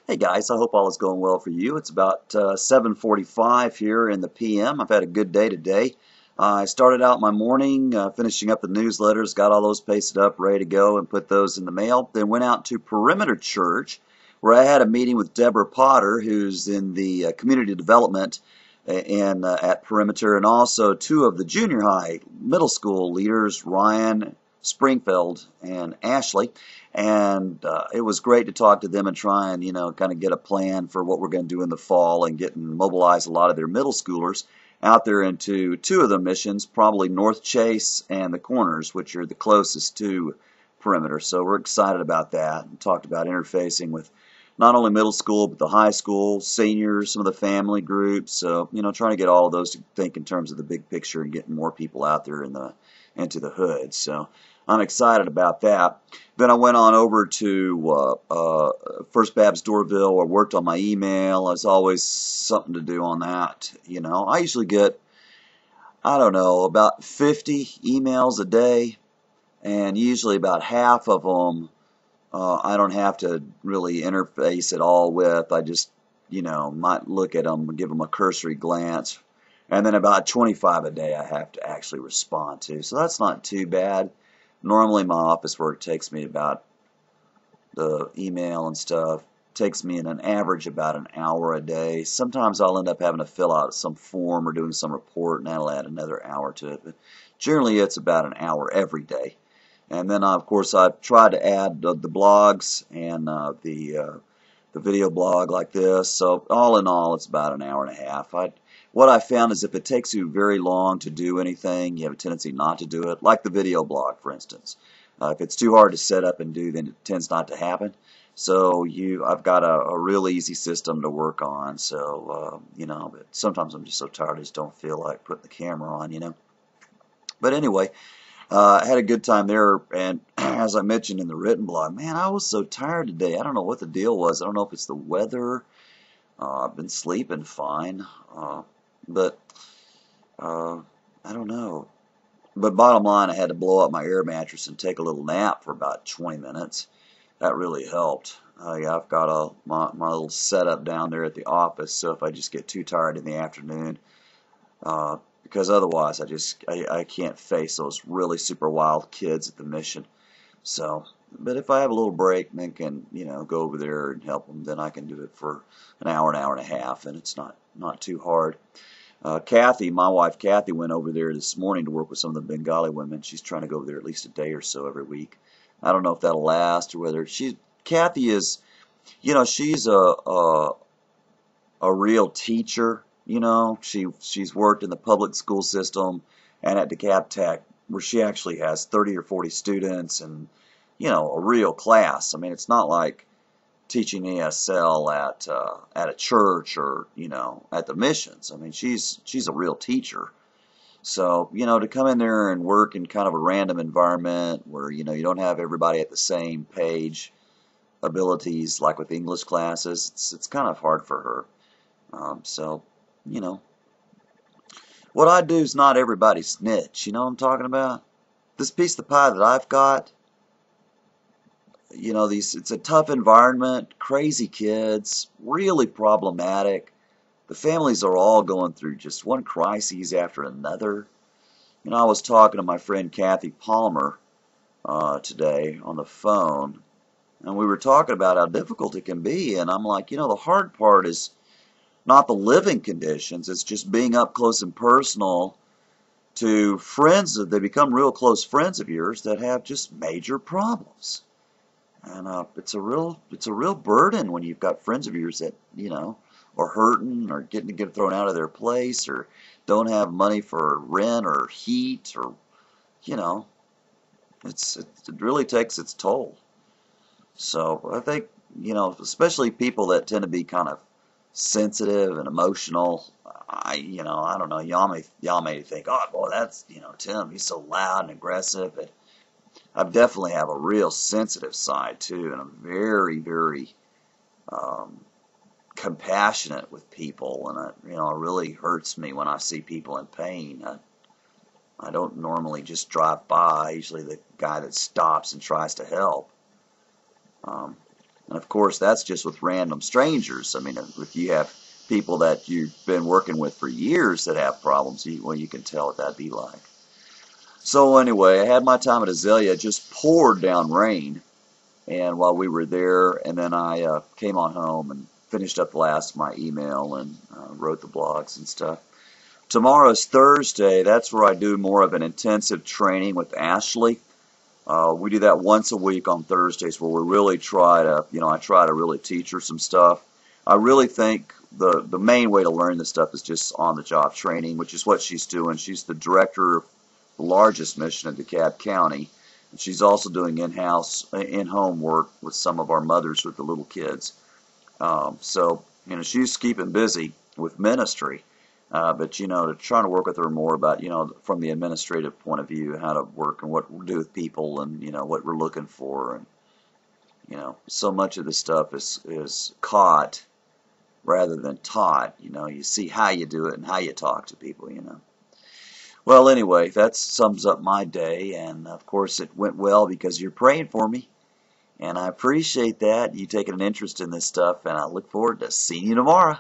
Hey guys, I hope all is going well for you. It's about 7:45 here in the PM. I've had a good day today. I started out my morning finishing up the newsletters, got all those pasted up, ready to go, and put those in the mail. Then went out to Perimeter Church, where I had a meeting with Debra Potter, who's in the community development and at Perimeter, and also two of the junior high middle school leaders, Ryan Springfield and Ashley. And it was great to talk to them and try and, kind of get a plan for what we're going to do in the fall and get and mobilize a lot of their middle schoolers out there into two of the missions, probably North Chase and the Corners, which are the closest to Perimeter. So we're excited about that and talked about interfacing with not only middle school, but the high school, seniors, some of the family groups. So, trying to get all of those to think in terms of the big picture and getting more people out there into the hood. So I'm excited about that. Then I went on over to First Baptist Doorville. I worked on my email. There's always something to do on that. I usually get, I don't know, about 50 emails a day, and usually about half of them I don't have to really interface at all with. I just, might look at them and give them a cursory glance. And then about 25 a day I have to actually respond to. So that's not too bad. Normally my office work takes me about the email and stuff. Takes me in an average about an hour a day. Sometimes I'll end up having to fill out some form or doing some report, and that'll add another hour to it. But generally it's about an hour every day. And then, of course, I've tried to add the blogs and the video blog like this. So all in all, it's about an hour and a half. What I found is if it takes you very long to do anything, you have a tendency not to do it, like the video blog, for instance. If it's too hard to set up and do, then it tends not to happen. So I've got a real easy system to work on. So, but sometimes I'm just so tired I just don't feel like putting the camera on. But anyway, I had a good time there, and as I mentioned in the written blog, man, I was so tired today. I don't know what the deal was. I don't know if it's the weather. I've been sleeping fine, but I don't know. But bottom line, I had to blow up my air mattress and take a little nap for about 20 minutes. That really helped. Yeah, I've got my little setup down there at the office, so if I just get too tired in the afternoon, because otherwise I can't face those really super wild kids at the mission. So, but if I have a little break and then can, go over there and help them, then I can do it for an hour and a half, and it's not too hard. Kathy, my wife Kathy, went over there this morning to work with some of the Bengali women. She's trying to go over there at least a day or so every week. I don't know if that'll last or whether Kathy is, she's a real teacher. She's worked in the public school system and at DeKalb Tech, where she actually has 30 or 40 students and, a real class. I mean, it's not like teaching ESL at a church or, at the missions. I mean, she's a real teacher. So, to come in there and work in kind of a random environment where, you don't have everybody at the same page abilities like with English classes, it's kind of hard for her. So, what I do is not everybody's snitch. You know what I'm talking about? This piece of the pie that I've got, it's a tough environment, crazy kids, really problematic. The families are all going through just one crisis after another. I was talking to my friend Kathy Palmer today on the phone, and we were talking about how difficult it can be, and I'm like, the hard part is not the living conditions, it's just being up close and personal to friends that they become real close friends of yours that have just major problems. And it's a real burden when you've got friends of yours that, are hurting or getting to get thrown out of their place or don't have money for rent or heat or, it really takes its toll. So I think, especially people that tend to be kind of sensitive and emotional. I don't know. Y'all may think, oh, boy, that's, Tim, he's so loud and aggressive. But I definitely have a real sensitive side too, and I'm very, very compassionate with people, and it really hurts me when I see people in pain. I don't normally just drive by. Usually the guy that stops and tries to help. And of course, that's just with random strangers. I mean, if you have people that you've been working with for years that have problems, well, you can tell what that'd be like. So anyway, I had my time at Azalea. It just poured down rain, and while we were there, and then I came on home and finished up the last of my email and wrote the blogs and stuff. Tomorrow's Thursday. That's where I do more of an intensive training with Ashley. We do that once a week on Thursdays, where we really try to, I try to really teach her some stuff. I really think the main way to learn this stuff is just on-the-job training, which is what she's doing. She's the director of the largest mission in DeKalb County. And she's also doing in-home work with some of our mothers with the little kids. So, she's keeping busy with ministry. But, to trying to work with her more about, from the administrative point of view, how to work and what we do with people and, what we're looking for. And, so much of this stuff is caught rather than taught. You see how you do it and how you talk to people, Well, anyway, that sums up my day. And, of course, it went well because you're praying for me. And I appreciate that, you taking an interest in this stuff. And I look forward to seeing you tomorrow.